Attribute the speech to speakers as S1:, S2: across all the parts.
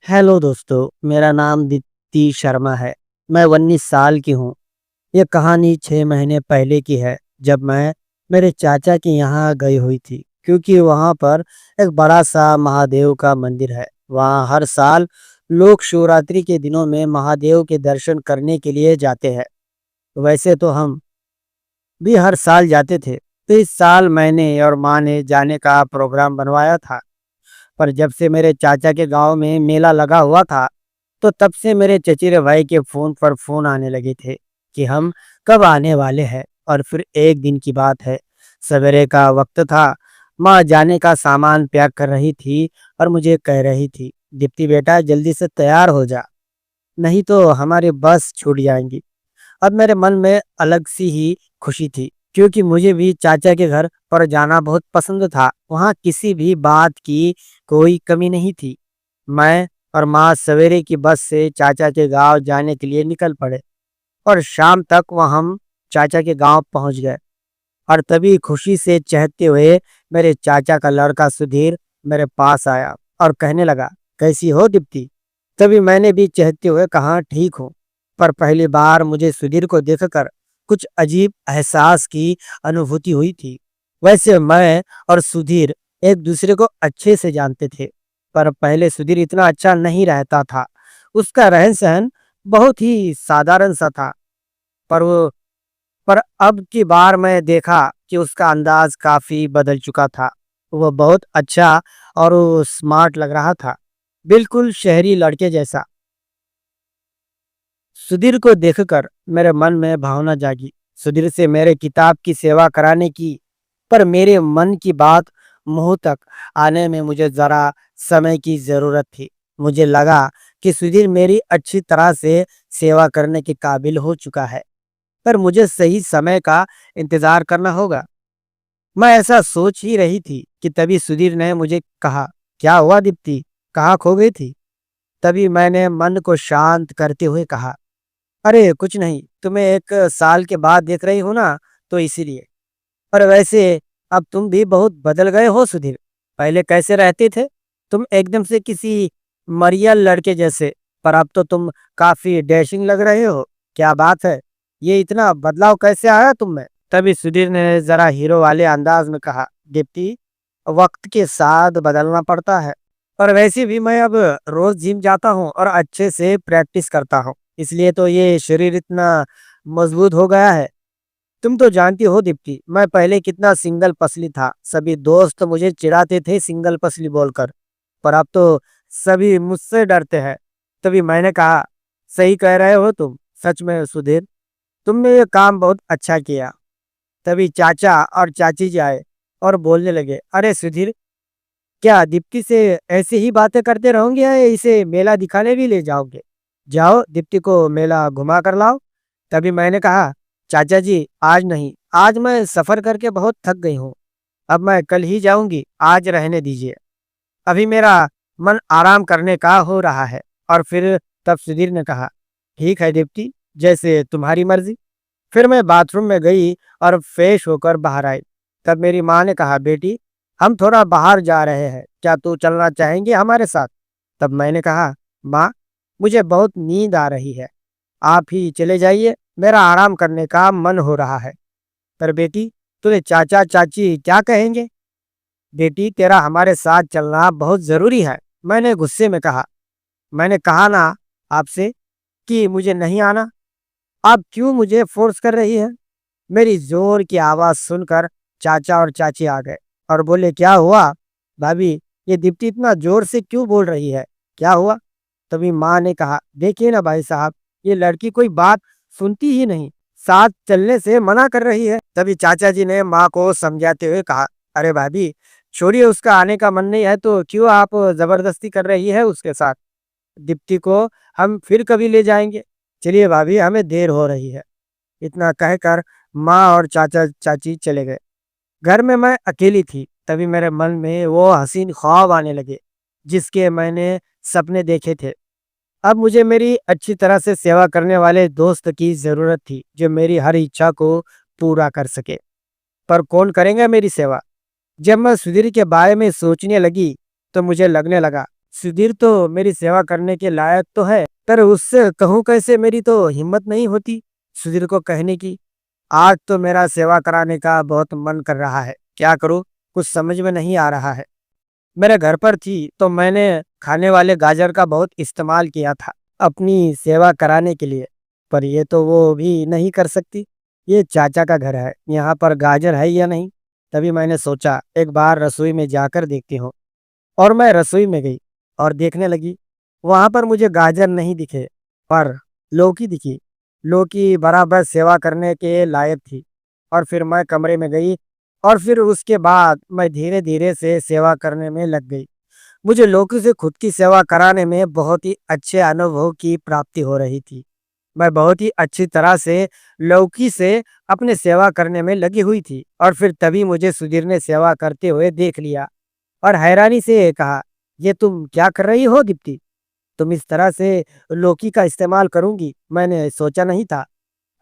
S1: Hello दोस्तों, मेरा नाम दीप्ति शर्मा है। मैं 19 साल की हूँ। ये कहानी 6 महीने पहले की है, जब मैं मेरे चाचा के यहाँ गई हुई थी, क्योंकि वहाँ पर एक बड़ा-सा महादेव का मंदिर है। वहाँ हर साल लोग शिवरात्रि के दिनों में महादेव के दर्शन करने के लिए जाते हैं। वैसे तो हम भी हर साल जाते थे, तो इस साल मैंने और माँ ने जाने का प्रोग्राम बनवाया था। पर जब से मेरे चाचा के गांव में मेला लगा हुआ था, तो तब से मेरे चचेरे भाई के फ़ोन पर फ़ोन आने लगे थे कि हम कब आने वाले हैं। और फिर एक दिन की बात है, सवेरे का वक्त था, माँ जाने का सामान पैक कर रही थी और मुझे कह रही थी, दीप्ति बेटा जल्दी से तैयार हो जा, नहीं तो हमारी बस छूट जाएंगी। अब मेरे मन में अलग सी ही खुशी थी, क्योंकि मुझे भी चाचा के घर पर जाना बहुत पसंद था। वहाँ किसी भी बात की कोई कमी नहीं थी। मैं और माँ सवेरे की बस से चाचा के गांव जाने के लिए निकल पड़े और शाम तक वह हम चाचा के गांव पहुंच गए। और तभी खुशी से चहकते हुए मेरे चाचा का लड़का सुधीर मेरे पास आया और कहने लगा, कैसी हो दीप्ति? तभी मैंने भी चहकते हुए कहा, ठीक हूँ। पर पहली बार मुझे सुधीर को देखकर कुछ अजीब एहसास की अनुभूति हुई थी। वैसे मैं और सुधीर एक दूसरे को अच्छे से जानते थे, पर पहले सुधीर इतना अच्छा नहीं रहता था। उसका रहन सहन बहुत ही साधारण सा था। पर वो पर अब की बार मैं देखा कि उसका अंदाज काफी बदल चुका था। वो बहुत अच्छा और वो स्मार्ट लग रहा था, बिल्कुल शहरी लड़के जैसा। सुधीर को देखकर मेरे मन में भावना जागी, सुधीर से मेरे किताब की सेवा कराने की। पर मेरे मन की बात मुंह तक आने में मुझे जरा समय की जरूरत थी। मुझे लगा कि सुधीर मेरी अच्छी तरह से सेवा करने के काबिल हो चुका है, पर मुझे सही समय का इंतजार करना होगा। मैं ऐसा सोच ही रही थी कि तभी सुधीर ने मुझे कहा, क्या हुआ दीप्ति, कहाँ खो गई थी? तभी मैंने मन को शांत करते हुए कहा, अरे कुछ नहीं, तुम्हें 1 साल के बाद देख रही हूँ ना, तो इसीलिए। पर वैसे अब तुम भी बहुत बदल गए हो सुधीर। पहले कैसे रहते थे तुम? एकदम से किसी मरियल लड़के जैसे। पर अब तो तुम काफी डैशिंग लग रहे हो। क्या बात है, ये इतना बदलाव कैसे आया तुम में? तभी सुधीर ने जरा हीरो वाले अंदाज में कहा, दीप्ति, वक्त के साथ बदलना पड़ता है। और वैसे भी मैं अब रोज जिम जाता हूँ और अच्छे से प्रैक्टिस करता हूँ, इसलिए तो ये शरीर इतना मजबूत हो गया है। तुम तो जानती हो दीप्ति, मैं पहले कितना सिंगल पसली था। सभी दोस्त मुझे चिढ़ाते थे सिंगल पसली बोलकर, पर अब तो सभी मुझसे डरते हैं। तभी मैंने कहा, सही कह रहे हो तुम, सच में सुधीर, तुमने ये काम बहुत अच्छा किया। तभी चाचा और चाची जी आए और बोलने लगे, अरे सुधीर, क्या दीप्ति से ऐसे ही बातें करते रहोगे या इसे मेला दिखाने भी ले जाओगे? जाओ दीप्ति को मेला घुमा कर लाओ। तभी मैंने कहा, चाचा जी आज नहीं, आज मैं सफर करके बहुत थक गई हूँ। अब मैं कल ही जाऊंगी, आज रहने दीजिए। अभी मेरा मन आराम करने का हो रहा है। और फिर तब सुधीर ने कहा, ठीक है दीप्ति, जैसे तुम्हारी मर्जी। फिर मैं बाथरूम में गई और फ्रेश होकर बाहर आई। तब मेरी माँ ने कहा, बेटी, हम थोड़ा बाहर जा रहे हैं, क्या तू चलना चाहेंगे हमारे साथ? तब मैंने कहा, माँ, मुझे बहुत नींद आ रही है, आप ही चले जाइए, मेरा आराम करने का मन हो रहा है। पर बेटी, तुझे चाचा चाची क्या कहेंगे? बेटी, तेरा हमारे साथ चलना बहुत जरूरी है, मैंने गुस्से में कहा। मैंने कहा ना आपसे कि मुझे नहीं आना, आप क्यों मुझे फोर्स कर रही है? मेरी जोर की आवाज सुनकर चाचा और चाची आ गए और बोले, क्या हुआ भाभी, ये दीप्ति इतना जोर से क्यों बोल रही है, क्या हुआ? तभी माँ ने कहा, देखिए ना भाई साहब, ये लड़की कोई बात सुनती ही नहीं, साथ चलने से मना कर रही है। तभी चाचा जी ने माँ को समझाते हुए कहा, अरे भाभी, छोड़िए, उसका आने का मन नहीं है तो क्यों आप जबरदस्ती कर रही है उसके साथ? दीप्ति को हम फिर कभी ले जाएंगे, चलिए भाभी, हमें देर हो रही है। इतना कहकर माँ और चाचा चाची चले गए। घर में मैं अकेली थी। तभी मेरे मन में वो हसीन ख्वाब आने लगे जिसके मैंने सपने देखे थे। अब मुझे मेरी अच्छी तरह से सेवा करने वाले दोस्त की जरूरत थी, जो मेरी हर इच्छा को पूरा कर सके। पर कौन करेगा मेरी सेवा? जब मैं सुधीर के बारे में सोचने लगी, तो मुझे लगने लगा सुधीर तो मेरी सेवा करने के लायक तो है, पर उससे कहूँ कैसे, मेरी तो हिम्मत नहीं होती सुधीर को कहने की। आज तो मेरा सेवा कराने का बहुत मन कर रहा है, क्या करूँ? कुछ समझ में नहीं आ रहा है। मेरे घर पर थी तो मैंने खाने वाले गाजर का बहुत इस्तेमाल किया था अपनी सेवा कराने के लिए, पर ये तो वो भी नहीं कर सकती। ये चाचा का घर है, यहाँ पर गाजर है या नहीं? तभी मैंने सोचा एक बार रसोई में जाकर देखती हूँ। और मैं रसोई में गई और देखने लगी। वहां पर मुझे गाजर नहीं दिखे, पर लौकी दिखी। लौकी बराबर सेवा करने के लायक थी। और फिर मैं कमरे में गई और फिर उसके बाद मैं धीरे धीरे से सेवा करने में लग गई। मुझे लौकी से खुद की सेवा कराने में बहुत ही अच्छे अनुभव की प्राप्ति हो रही थी। मैं बहुत ही अच्छी तरह से लौकी से अपने सेवा करने में लगी हुई थी, और फिर तभी मुझे सुधीर ने सेवा करते हुए देख लिया और हैरानी से कहा, ये तुम क्या कर रही हो दीप्ति? तुम इस तरह से लौकी का इस्तेमाल करूंगी, मैंने सोचा नहीं था।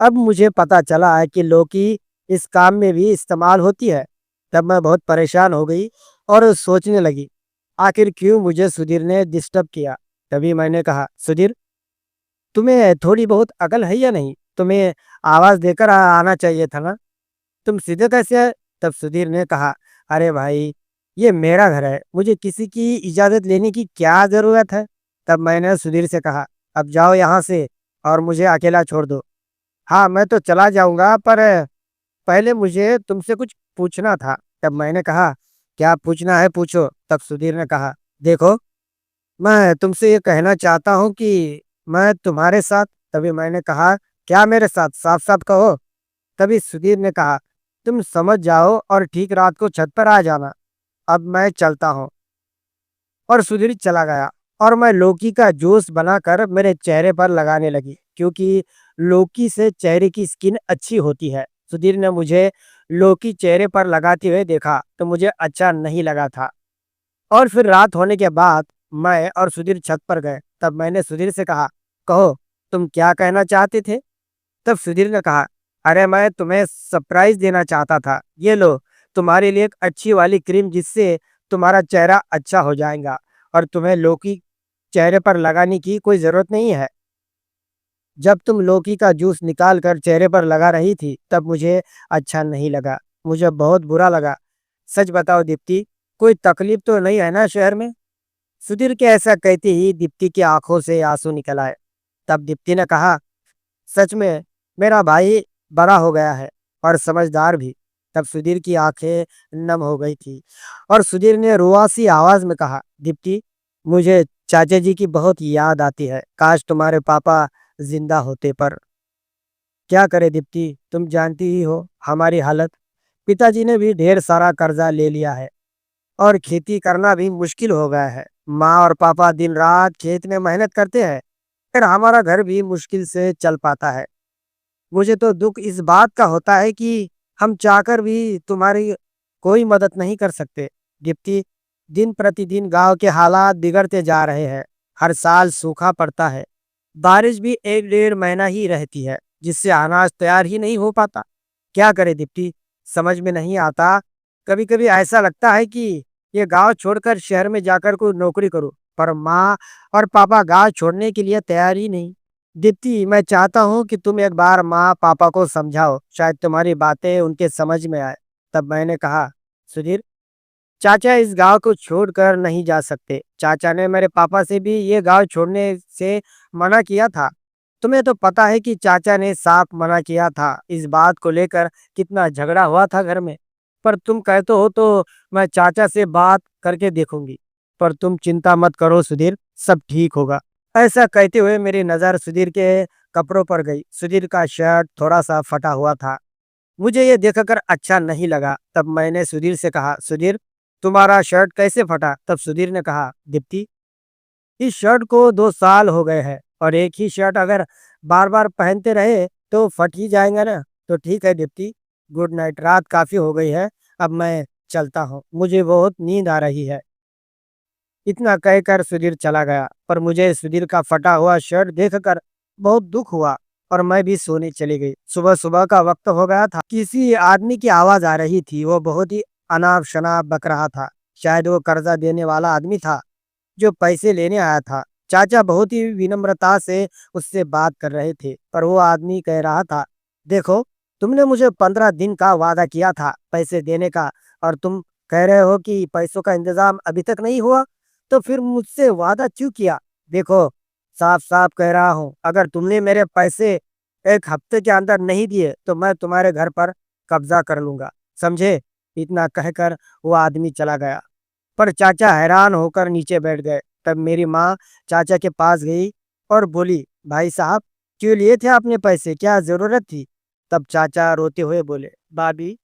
S1: अब मुझे पता चला है कि लौकी इस काम में भी इस्तेमाल होती है। तब मैं बहुत परेशान हो गई और सोचने लगी, आखिर क्यों मुझे सुधीर ने डिस्टर्ब किया। तभी मैंने कहा, सुधीर, तुम्हें थोड़ी बहुत अकल है या नहीं? तुम्हें आवाज देकर आना चाहिए था ना, तुम सीधे कैसे आए? तब सुधीर ने कहा, अरे भाई, ये मेरा घर है, मुझे किसी की इजाजत लेने की क्या जरूरत है? तब मैंने सुधीर से कहा, अब जाओ यहाँ से और मुझे अकेला छोड़ दो। हाँ, मैं तो चला जाऊंगा, पर पहले मुझे तुमसे कुछ पूछना था। तब मैंने कहा, क्या पूछना है, पूछो। तब सुधीर ने कहा, देखो, मैं तुमसे ये कहना चाहता हूँ कि मैं तुम्हारे साथ। तभी मैंने कहा, क्या मेरे साथ? साफ साफ कहो। तभी सुधीर ने कहा, तुम समझ जाओ और ठीक रात को छत पर आ जाना। अब मैं चलता हूँ। और सुधीर चला गया और मैं लौकी का जूस बनाकर मेरे चेहरे पर लगाने लगी, क्योंकि लौकी से चेहरे की स्किन अच्छी होती है। सुधीर ने मुझे लौकी चेहरे पर लगाते हुए देखा तो मुझे अच्छा नहीं लगा था। और फिर रात होने के बाद मैं और सुधीर छत पर गए। तब मैंने सुधीर से कहा, कहो, तुम क्या कहना चाहते थे? तब सुधीर ने कहा, अरे मैं तुम्हें सरप्राइज देना चाहता था। ये लो, तुम्हारे लिए एक अच्छी वाली क्रीम, जिससे तुम्हारा चेहरा अच्छा हो जाएगा और तुम्हें लौकी चेहरे पर लगाने की कोई जरूरत नहीं है। जब तुम लौकी का जूस निकाल कर चेहरे पर लगा रही थी तब मुझे अच्छा नहीं लगा, मुझे बहुत बुरा लगा। सच बताओ दीप्ति, कोई तकलीफ तो नहीं है ना शहर में? सुधीर के ऐसा कहते ही दीप्ति की आंखों से आंसू निकल आए। तब दीप्ति ने कहा, सच में मेरा भाई बड़ा हो गया है और समझदार भी। तब सुधीर की आंखें नम हो गई थी और सुधीर ने रुआसी आवाज में कहा, दीप्ति, मुझे चाचा जी की बहुत याद आती है। काश तुम्हारे पापा जिंदा होते, पर क्या करे दीप्ति, तुम जानती ही हो हमारी हालत। पिताजी ने भी ढेर सारा कर्जा ले लिया है और खेती करना भी मुश्किल हो गया है। माँ और पापा दिन रात खेत में मेहनत करते हैं, फिर हमारा घर भी मुश्किल से चल पाता है। मुझे तो दुख इस बात का होता है कि हम चाहकर भी तुम्हारी कोई मदद नहीं कर सकते। दीप्ति, दिन प्रतिदिन गांव के हालात बिगड़ते जा रहे हैं। हर साल सूखा पड़ता है, बारिश भी एक डेढ़ महीना ही रहती है, जिससे अनाज तैयार ही नहीं हो पाता। क्या करे दीप्ति, समझ में नहीं आता। कभी कभी ऐसा लगता है कि ये गांव छोड़कर शहर में जाकर कोई नौकरी करूं, पर माँ और पापा गांव छोड़ने के लिए तैयार ही नहीं। दीप्ति, मैं चाहता हूँ कि तुम एक बार माँ पापा को समझाओ, शायद तुम्हारी बातें उनके समझ में आए। तब मैंने कहा, सुधीर, चाचा इस गांव को छोड़कर नहीं जा सकते। चाचा ने मेरे पापा से भी ये गांव छोड़ने से मना किया था। तुम्हें तो पता है कि चाचा ने साफ मना किया था। इस बात को लेकर कितना झगड़ा हुआ था घर में। पर तुम कहते हो तो मैं चाचा से बात करके देखूंगी। पर तुम चिंता मत करो सुधीर, सब ठीक होगा। ऐसा कहते हुए मेरी नज़र सुधीर के कपड़ों पर गई। सुधीर का शर्ट थोड़ा सा फटा हुआ था, मुझे ये देखकर अच्छा नहीं लगा। तब मैंने सुधीर से कहा, सुधीर, तुम्हारा शर्ट कैसे फटा? तब सुधीर ने कहा, दीप्ति, इस शर्ट को 2 साल हो गए हैं और एक ही शर्ट अगर बार बार पहनते रहे तो फट ही जाएगा ना। तो ठीक है दीप्ति, गुड नाइट, रात काफी हो गई है, अब मैं चलता हूँ, मुझे बहुत नींद आ रही है। इतना कहकर सुधीर चला गया, पर मुझे सुधीर का फटा हुआ शर्ट देखकर बहुत दुख हुआ और मैं भी सोने चली गई। सुबह सुबह का वक्त हो गया था। किसी आदमी की आवाज आ रही थी, वो बहुत ही अनाप शनाप बक रहा था। शायद वो कर्जा देने वाला आदमी था। जो पैसे लेने आया था। चाचा बहुत ही विनम्रता से उससे बात कर रहे थे, पर वो आदमी कह रहा था, देखो, तुमने मुझे 15 दिन का वादा किया था पैसे देने का, और तुम कह रहे हो कि पैसों का इंतजाम अभी तक नहीं हुआ, तो फिर मुझसे वादा क्यों किया? देखो, साफ साफ कह रहा हूँ, अगर तुमने मेरे पैसे 1 हफ्ते के अंदर नहीं दिए तो मैं तुम्हारे घर पर कब्जा कर लूंगा, समझे? इतना कहकर वो आदमी चला गया। पर चाचा हैरान होकर नीचे बैठ गए। तब मेरी माँ चाचा के पास गई और बोली, भाई साहब, क्यों लिए थे आपने पैसे, क्या जरूरत थी? तब चाचा रोते हुए बोले, भाभी,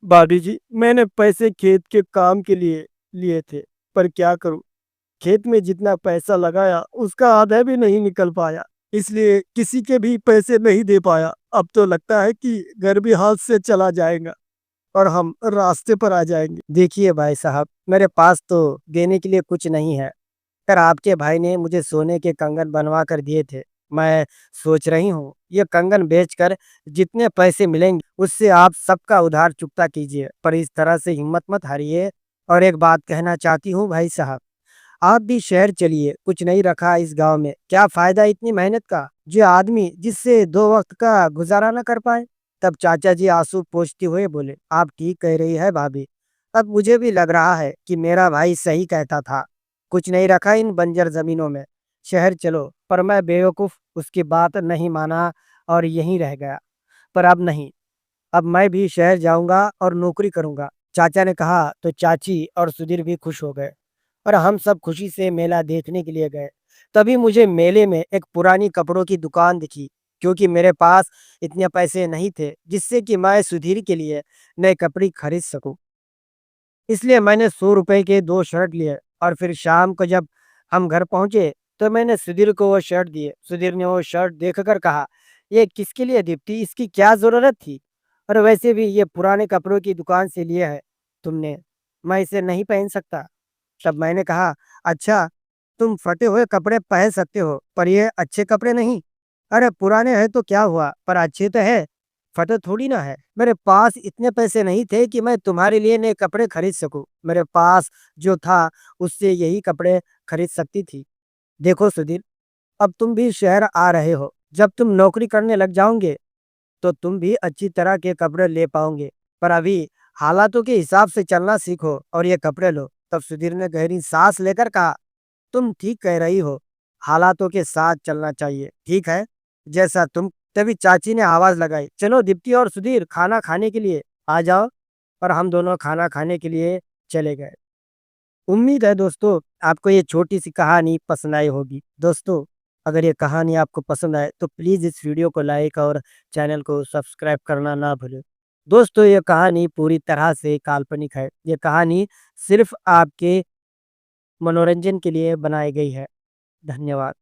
S1: भाभी जी, मैंने पैसे खेत के काम के लिए लिए थे, पर क्या करूं, खेत में जितना पैसा लगाया उसका आधा भी नहीं निकल पाया, इसलिए किसी के भी पैसे नहीं दे पाया। अब तो लगता है कि घर भी हाथ से चला जाएगा और हम रास्ते पर आ जाएंगे। देखिए भाई साहब, मेरे पास तो देने के लिए कुछ नहीं है, पर आपके भाई ने मुझे सोने के कंगन बनवा कर दिए थे। मैं सोच रही हूँ ये कंगन बेचकर जितने पैसे मिलेंगे उससे आप सबका उधार चुकता कीजिए, पर इस तरह से हिम्मत मत हारिए। और एक बात कहना चाहती हूँ भाई साहब, आप भी शहर चलिए, कुछ नहीं रखा इस गांव में, क्या फायदा इतनी मेहनत का, जो आदमी जिससे 2 वक्त का गुजारा न कर पाए? तब चाचा जी आंसू पोंछते हुए बोले, आप ठीक कह रही है भाभी, अब मुझे भी लग रहा है कि मेरा भाई सही कहता था, कुछ नहीं रखा इन बंजर जमीनों में, शहर चलो। पर मैं बेवकूफ उसकी बात नहीं माना और यहीं रह गया। पर अब नहीं, अब मैं भी शहर जाऊंगा और नौकरी करूंगा। चाचा ने कहा तो चाची और सुधीर भी खुश हो गए और हम सब खुशी से मेला देखने के लिए गए। तभी मुझे मेले में एक पुरानी कपड़ों की दुकान दिखी, क्योंकि मेरे पास इतने पैसे नहीं थे जिससे कि मैं सुधीर के लिए नए कपड़े खरीद सकूं। इसलिए मैंने 100 रुपए के 2 शर्ट लिए और फिर शाम को जब हम घर पहुंचे तो मैंने सुधीर को वो शर्ट दिए। सुधीर ने वो शर्ट देखकर कहा, ये किसके लिए दीप्ति, इसकी क्या जरूरत थी? और वैसे भी ये पुराने कपड़ों की दुकान से लिए है तुमने, मैं इसे नहीं पहन सकता। तब मैंने कहा, अच्छा, तुम फटे हुए कपड़े पहन सकते हो पर ये अच्छे कपड़े नहीं। अरे पुराने हैं तो क्या हुआ, पर अच्छे तो है, फटे थोड़ी ना है। मेरे पास इतने पैसे नहीं थे कि मैं तुम्हारे लिए नए कपड़े खरीद सकूं, मेरे पास जो था उससे यही कपड़े खरीद सकती थी। देखो सुधीर, अब तुम भी शहर आ रहे हो, जब तुम नौकरी करने लग जाओगे तो तुम भी अच्छी तरह के कपड़े ले पाओगे, पर अभी हालातों के हिसाब से चलना सीखो और ये कपड़े लो। तब सुधीर ने गहरी सांस लेकर कहा, तुम ठीक कह रही हो, हालातों के साथ चलना चाहिए, ठीक है, जैसा तुम। तभी चाची ने आवाज लगाई, चलो दीप्ति और सुधीर, खाना खाने के लिए आ जाओ। और हम दोनों खाना खाने के लिए चले गए। उम्मीद है दोस्तों आपको ये छोटी सी कहानी पसंद आई होगी। दोस्तों, अगर ये कहानी आपको पसंद आए तो प्लीज़ इस वीडियो को लाइक और चैनल को सब्सक्राइब करना ना भूलें। दोस्तों, ये कहानी पूरी तरह से काल्पनिक है। ये कहानी सिर्फ आपके मनोरंजन के लिए बनाई गई है। धन्यवाद।